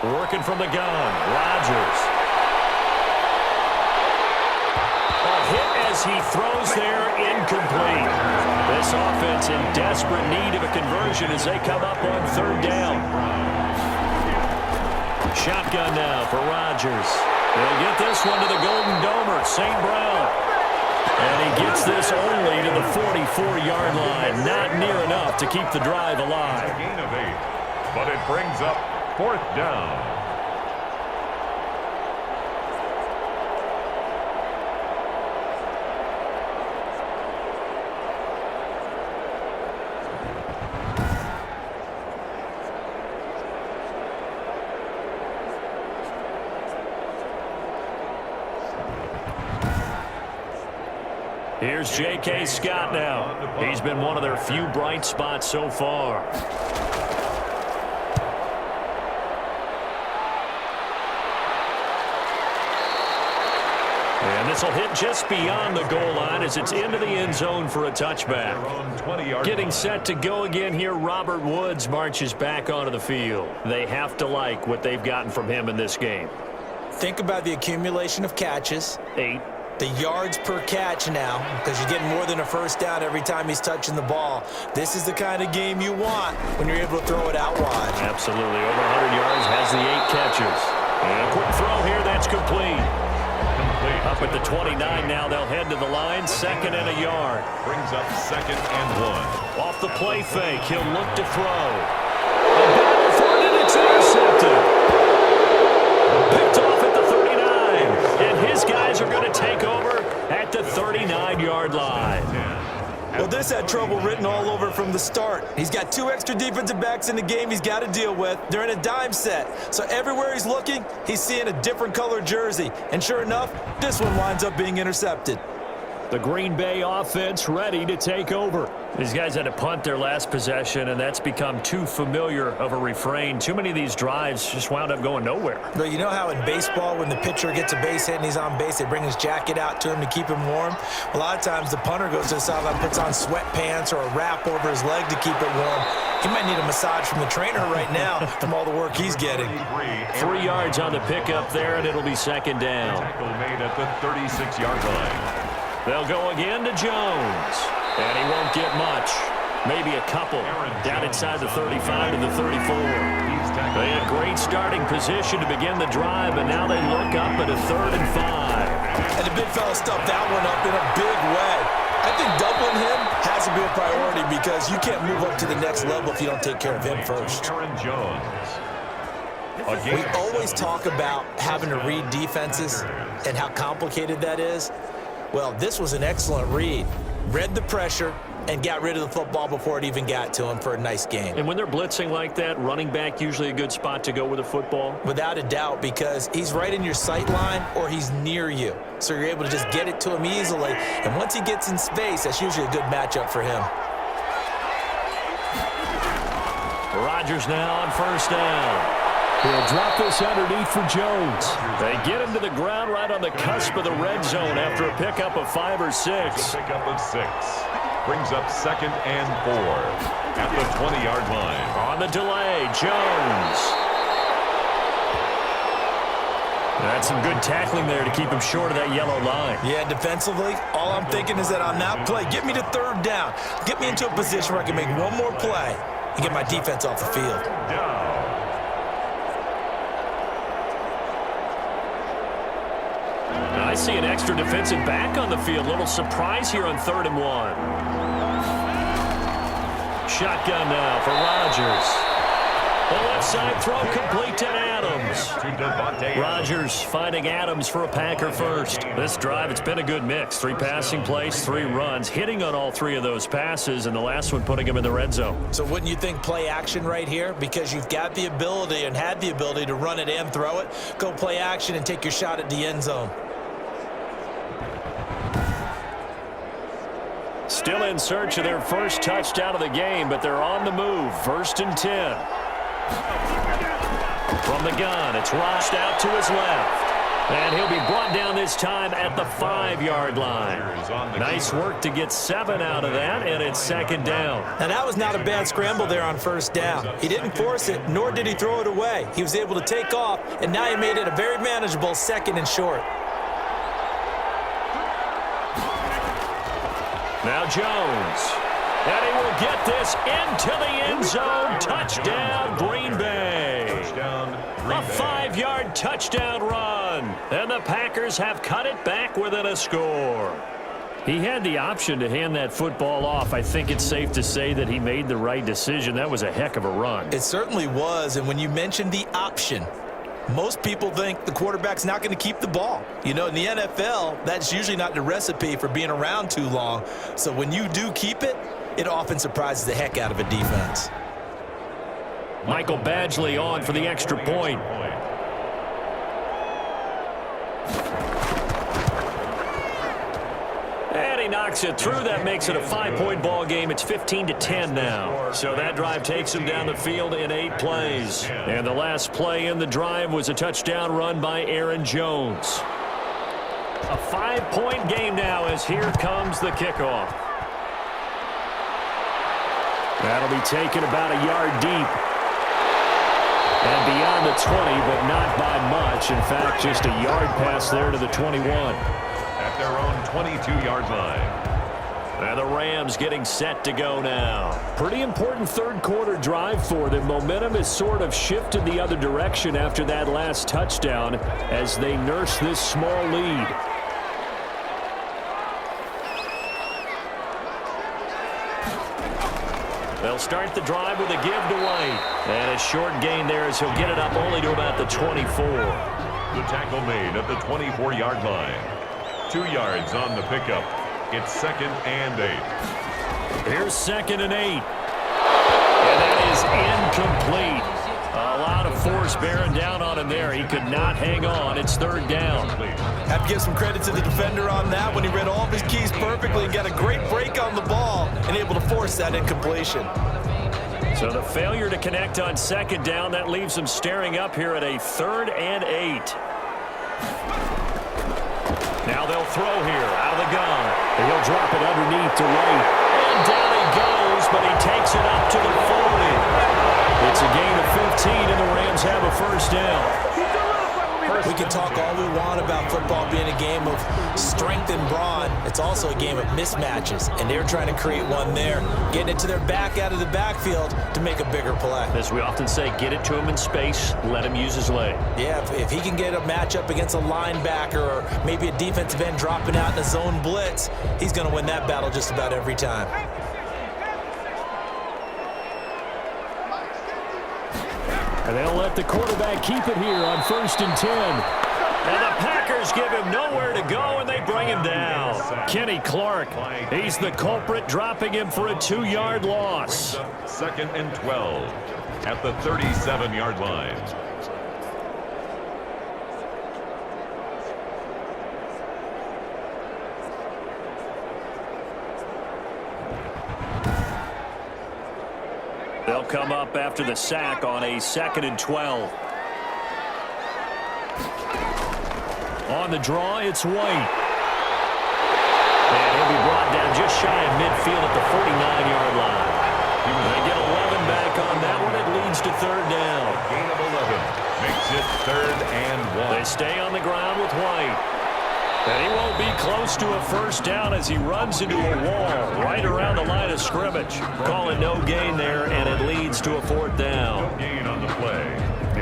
Working from the gun, Rodgers. A hit as he throws there, incomplete. This offense in desperate need of a conversion as they come up on 3rd down. Shotgun now for Rodgers. He'll get this one to the Golden Domer, St. Brown. And he gets this only to the 44-yard line. Not near enough to keep the drive alive. A gain of 8, but it brings up 4th down. Here's J.K. Scott now. He's been one of their few bright spots so far. And this will hit just beyond the goal line as it's into the end zone for a touchback. Getting set to go again here, Robert Woods marches back onto the field. They have to like what they've gotten from him in this game. Think about the accumulation of catches. 8. The yards per catch now, because you're getting more than a first down every time he's touching the ball. This is the kind of game you want when you're able to throw it out wide. Absolutely. Over 100 yards, has the 8 catches. And a quick throw here, that's complete. Up at the 29 now, they'll head to the line, 2nd and a yard. Brings up 2nd and 1. Off the play fake, he'll look to throw. A battle for it, and it's intercepted. Picked off at the 39, and his guys are going to take over at the 39-yard line. Well, this had trouble written all over from the start. He's got 2 extra defensive backs in the game he's got to deal with. They're in a dime set. So everywhere he's looking, he's seeing a different color jersey. And sure enough, this one winds up being intercepted. The Green Bay offense ready to take over. These guys had to punt their last possession, and that's become too familiar of a refrain. Too many of these drives just wound up going nowhere. But you know how in baseball, when the pitcher gets a base hit and he's on base, they bring his jacket out to him to keep him warm? A lot of times the punter goes to the sideline, puts on sweatpants or a wrap over his leg to keep it warm. He might need a massage from the trainer right now from all the work he's getting. 3 yards on the pickup there, and it'll be 2nd down. Tackle made at the 36-yard line. They'll go again to Jones, and he won't get much. Maybe a couple down inside the 35 to the 34. They had a great starting position to begin the drive, but now they look up at a 3rd and 5. And the big fella stuffed that one up in a big way. I think doubling him has to be a priority because you can't move up to the next level if you don't take care of him first. Aaron Jones. We always talk about having to read defenses and how complicated that is. Well, this was an excellent read. Read the pressure and got rid of the football before it even got to him for a nice gain. And when they're blitzing like that, running back usually a good spot to go with the football? Without a doubt, because he's right in your sight line or he's near you. So you're able to just get it to him easily. And once he gets in space, that's usually a good matchup for him. Rodgers now on first down. He'll drop this underneath for Jones. They get him to the ground right on the cusp of the red zone after a pickup of 5 or 6. A pickup of 6. Brings up 2nd and 4 at the 20-yard line. On the delay, Jones. That's some good tackling there to keep him short of that yellow line. Yeah, defensively, all I'm thinking is that on that play, get me to 3rd down. Get me into a position where I can make one more play and get my defense off the field. Down. I see an extra defensive back on the field. Little surprise here on 3rd and 1. Shotgun now for Rodgers. The left side throw complete to Adams. To Devontae Rodgers finding Adams for a Packer first. This drive, it's been a good mix. 3 passing plays, 3 runs, hitting on all 3 of those passes, and the last one putting him in the red zone. So wouldn't you think play action right here? Because you've got the ability and had the ability to run it and throw it. Go play action and take your shot at the end zone. Still in search of their first touchdown of the game, but they're on the move. 1st and 10. From the gun, it's rushed out to his left. And he'll be brought down this time at the 5-yard line. Nice work to get 7 out of that, and it's 2nd down. Now, that was not a bad scramble there on 1st down. He didn't force it, nor did he throw it away. He was able to take off, and now he made it a very manageable 2nd and short. Now Jones, and he will get this into the end zone. Touchdown, Green Bay. A 5-yard touchdown run, and the Packers have cut it back within a score. He had the option to hand that football off. I think it's safe to say that he made the right decision. That was a heck of a run. It certainly was, and when you mentioned the option, most people think the quarterback's not going to keep the ball. You know, in the NFL, that's usually not the recipe for being around too long. So when you do keep it, it often surprises the heck out of a defense. Michael Badgley on for the extra point. And he knocks it through. That makes it a 5-point ball game. It's 15-10 now. So that drive takes him down the field in 8 plays. And the last play in the drive was a touchdown run by Aaron Jones. A 5-point game now as here comes the kickoff. That'll be taken about a yard deep. And beyond the 20, but not by much. In fact, just a yard pass there to the 21. At their own 22-yard line. And the Rams getting set to go now. Pretty important 3rd quarter drive for them. Momentum has sort of shifted the other direction after that last touchdown as they nurse this small lead. They'll start the drive with a give to White. And a short gain there as he'll get it up only to about the 24. The tackle made at the 24-yard line. 2 yards on the pickup. It's 2nd and 8. Here's 2nd and 8. And that is incomplete. A lot of force bearing down on him there. He could not hang on. It's 3rd down. Have to give some credit to the defender on that when he read all of his keys perfectly and got a great break on the ball and able to force that incompletion. So the failure to connect on 2nd down, that leaves him staring up here at a 3rd and 8. Now they'll throw here out of the gun. And he'll drop it underneath to White. And down he goes, but he takes it up to the 40. It's a gain of 15, and the Rams have a 1st down. We can talk all we want about football being a game of strength and brawn. It's also a game of mismatches, and they're trying to create one there, getting it to their back out of the backfield to make a bigger play. As we often say, get it to him in space, let him use his leg. Yeah, if he can get a matchup against a linebacker or maybe a defensive end dropping out in a zone blitz, he's going to win that battle just about every time. And they'll let the quarterback keep it here on 1st and 10. And the Packers give him nowhere to go, and they bring him down. Kenny Clark, he's the culprit, dropping him for a 2-yard loss. 2nd and 12 at the 37-yard line. They'll come up after the sack on a 2nd and 12. On the draw, it's White. And he'll be brought down just shy of midfield at the 49-yard line. They get 11 back on that one. It leads to 3rd down. Gain of 11 makes it 3rd and 1. They stay on the ground with White. And he won't be close to a 1st down as he runs into a wall right around the line of scrimmage. Calling no gain there, and it leads to a 4th down. No gain on the play.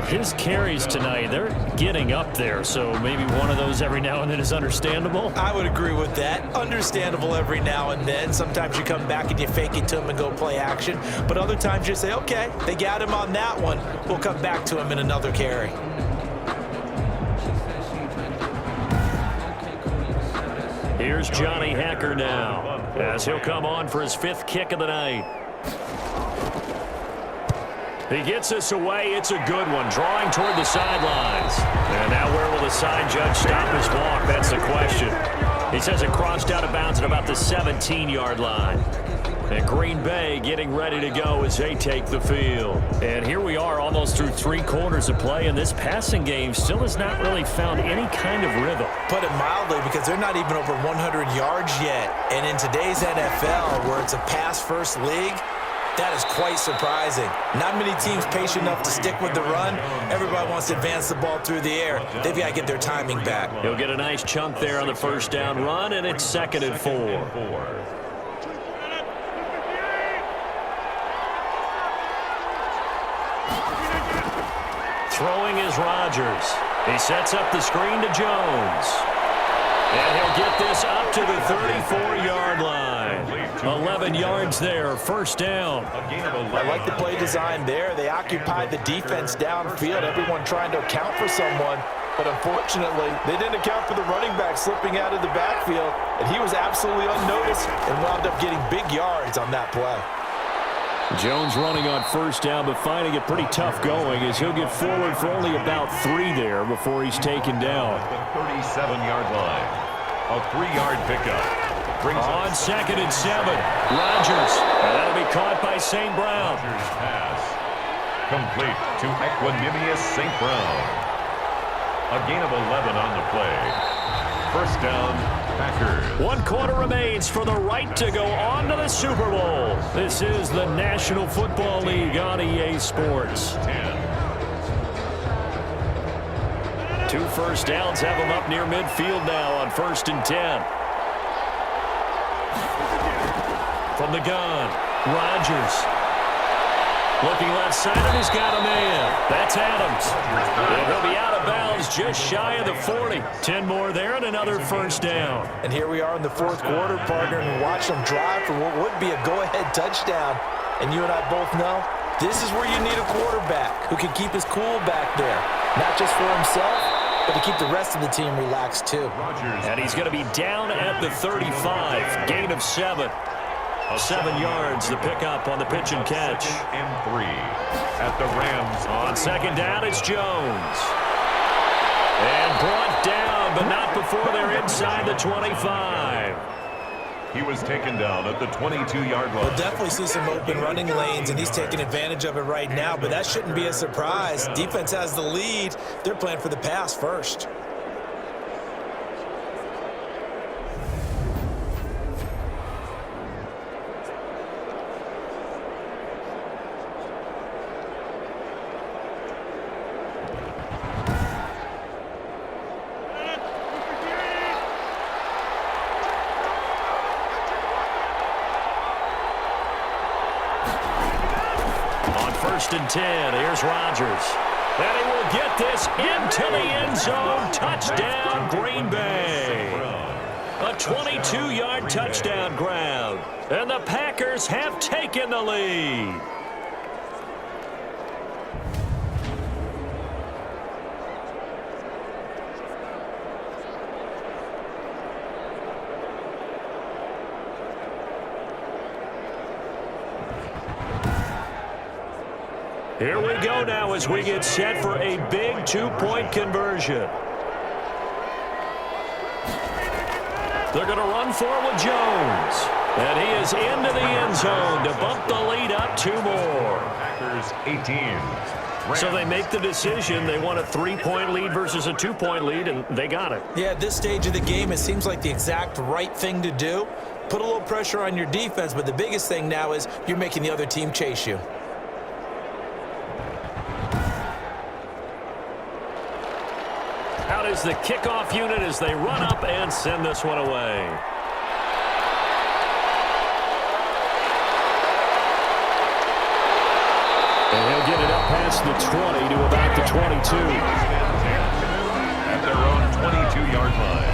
His carries tonight, they're getting up there, so maybe one of those every now and then is understandable. I would agree with that. Understandable every now and then. Sometimes you come back and you fake it to him and go play action. But other times you say, okay, they got him on that one. We'll come back to him in another carry. Here's Johnny Hacker now, as he'll come on for his 5th kick of the night. He gets us away. It's a good one, drawing toward the sidelines. And now where will the side judge stop his walk? That's the question. He says it crossed out of bounds at about the 17-yard line. And Green Bay getting ready to go as they take the field. And here we are almost through 3 quarters of play, and this passing game still has not really found any kind of rhythm. Put it mildly, because they're not even over 100 yards yet. And in today's NFL, where it's a pass-first league, that is quite surprising. Not many teams patient enough to stick with the run. Everybody wants to advance the ball through the air. They've got to get their timing back. He'll get a nice chunk there on the 1st down run, and it's 2nd and 4. Throwing is Rodgers. He sets up the screen to Jones. And he'll get this up to the 34-yard line. 11 yards there, 1st down. I like the play design there. They occupied the defense downfield, everyone trying to account for someone. But unfortunately, they didn't account for the running back slipping out of the backfield, and he was absolutely unnoticed and wound up getting big yards on that play. Jones running on 1st down, but finding it pretty tough going as he'll get forward for only about 3 there before he's taken down. The 37-yard line. A 3-yard pickup. On 2nd and 7, Rodgers. And that'll be caught by St. Brown. Rodgers pass. Complete to Equanimeous St. Brown. A gain of 11 on the play. 1st down, Packers. 1 quarter remains for the right to go on to the Super Bowl. This is the National Football League on EA Sports. 10. 2 1st downs have them up near midfield now on 1st and 10. From the gun, Rodgers. Looking left side, and he's got a man. That's Adams. And he'll be out of bounds just shy of the 40. 10 more there and another 1st down. And here we are in the 4th quarter, partner, and watch them drive for what would be a go-ahead touchdown. And you and I both know this is where you need a quarterback who can keep his cool back there. Not just for himself, but to keep the rest of the team relaxed too. And he's going to be down at the 35. Gain of 7. 7 yards, the pickup on the pitch and catch. 2nd and 3 at the Rams. On 2nd down, it's Jones. And brought down, but not before they're inside the 25. He was taken down at the 22-yard line. We'll definitely see some open running lanes, and he's taking advantage of it right now, but that shouldn't be a surprise. Defense has the lead. They're playing for the pass first. On 1st and 10, here's Rodgers. And he will get this into the end zone. Touchdown, Green Bay. A 22-yard touchdown grab. And the Packers have taken the lead. Here we go now as we get set for a big two-point conversion. They're going to run for it with Jones. And he is into the end zone to bump the lead up 2 more. Packers 18. So they make the decision. They want a 3-point lead versus a 2-point lead, and they got it. Yeah, at this stage of the game, it seems like the exact right thing to do. Put a little pressure on your defense, but the biggest thing now is you're making the other team chase you. Out is the kickoff unit as they run up and send this one away. And he'll get it up past the 20 to about the 22. At their own 22-yard line.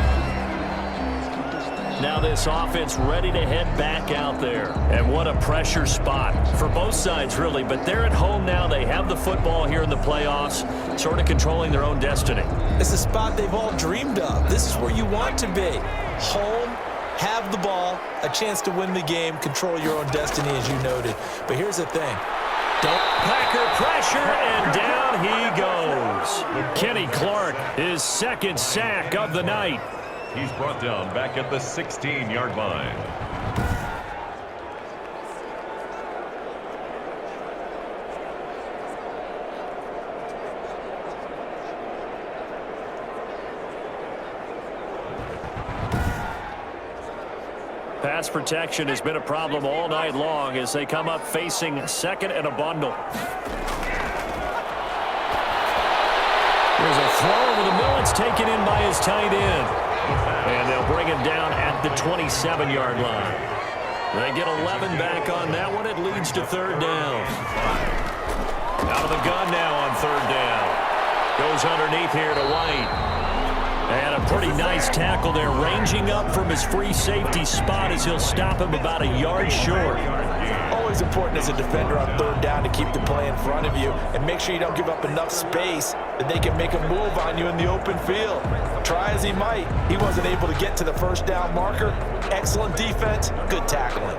Now this offense ready to head back out there. And what a pressure spot for both sides, really. But they're at home now. They have the football here in the playoffs, sort of controlling their own destiny. It's a spot they've all dreamed of. This is where you want to be. Home, have the ball, a chance to win the game, control your own destiny, as you noted. But here's the thing. Packer pressure, and down he goes. Kenny Clark, his second sack of the night. He's brought down back at the 16-yard line. Pass protection has been a problem all night long as they come up facing second and a bundle. There's a throw over the middle. It's taken in by his tight end. And they'll bring him down at the 27-yard line. They get 11 back on that one. It leads to third down. Out of the gun now on third down. Goes underneath here to White. And a pretty nice tackle there, ranging up from his free safety spot as he'll stop him about a yard short. Always important as a defender on third down to keep the play in front of you and make sure you don't give up enough space that they can make a move on you in the open field. Try as he might, he wasn't able to get to the first down marker. Excellent defense, good tackling.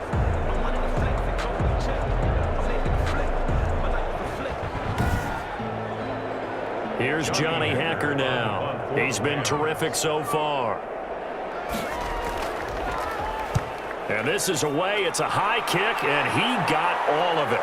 Here's Johnny Hacker now. He's been terrific so far. And this is away. It's a high kick, and he got all of it.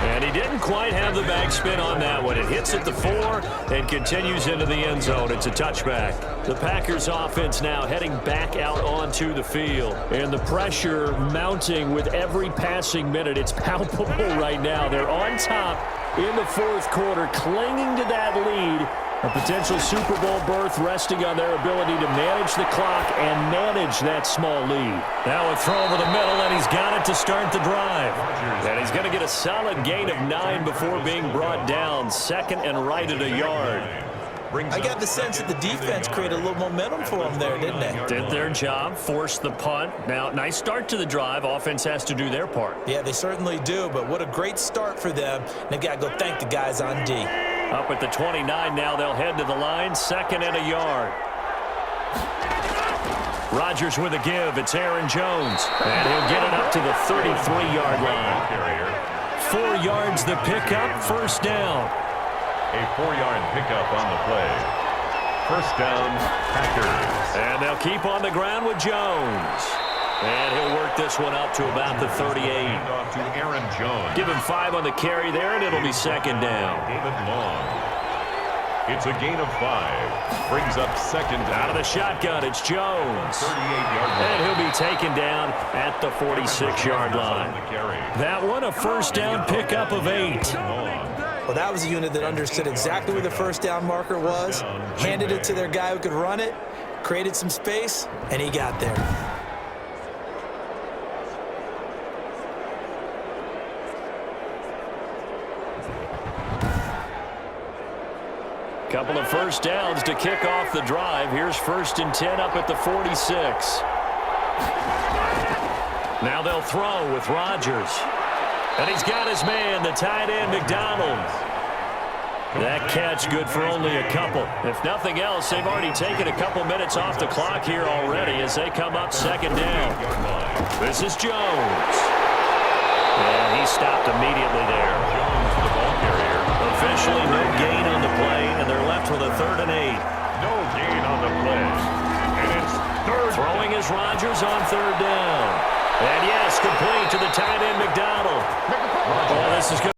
And he didn't quite have the backspin on that one. It hits at the 4 and continues into the end zone. It's a touchback. The Packers offense now heading back out onto the field. And the pressure mounting with every passing minute. It's palpable right now. They're on top in the fourth quarter, clinging to that lead. A potential Super Bowl berth resting on their ability to manage the clock and manage that small lead. Now a throw over the middle, and he's got it to start the drive. And he's going to get a solid gain of 9 before being brought down. Second and right at a yard. I got the sense that the defense created a little momentum for them there, didn't they? Did their job, forced the punt. Now, nice start to the drive. Offense has to do their part. Yeah, they certainly do, but what a great start for them. They've got to go thank the guys on D. Up at the 29 now, they'll head to the line, second and a yard. Rodgers with a give. It's Aaron Jones. And he'll get it up to the 33-yard line. 4 yards the pickup, first down. A 4-yard pickup on the play. First down, Packers. And they'll keep on the ground with Jones. And he'll work this one up to about the 38. Off to Aaron Jones. Give him 5 on the carry there, and it'll be second down. David Long. It's a gain of 5. Brings up second down. Out of the shotgun, it's Jones. 38-yard line. And he'll be taken down at the 46-yard line. That one, a first down pickup of 8. Well, that was a unit that understood exactly where the first down marker was, handed it to their guy who could run it, created some space, and he got there. Couple of first downs to kick off the drive. Here's first and 10 up at the 46. Now they'll throw with Rodgers. And he's got his man, the tight end, McDonald. That catch good for only a couple. If nothing else, they've already taken a couple minutes off the clock here already as they come up second down. This is Jones. And he stopped immediately there. Jones, the ball carrier. Officially no gain on the play, and they're left with a 3rd and 8. No gain on the play. And it's third. Throwing is Rodgers on 3rd down. And yes, complete to the tight end, McDonald. Oh, this is good.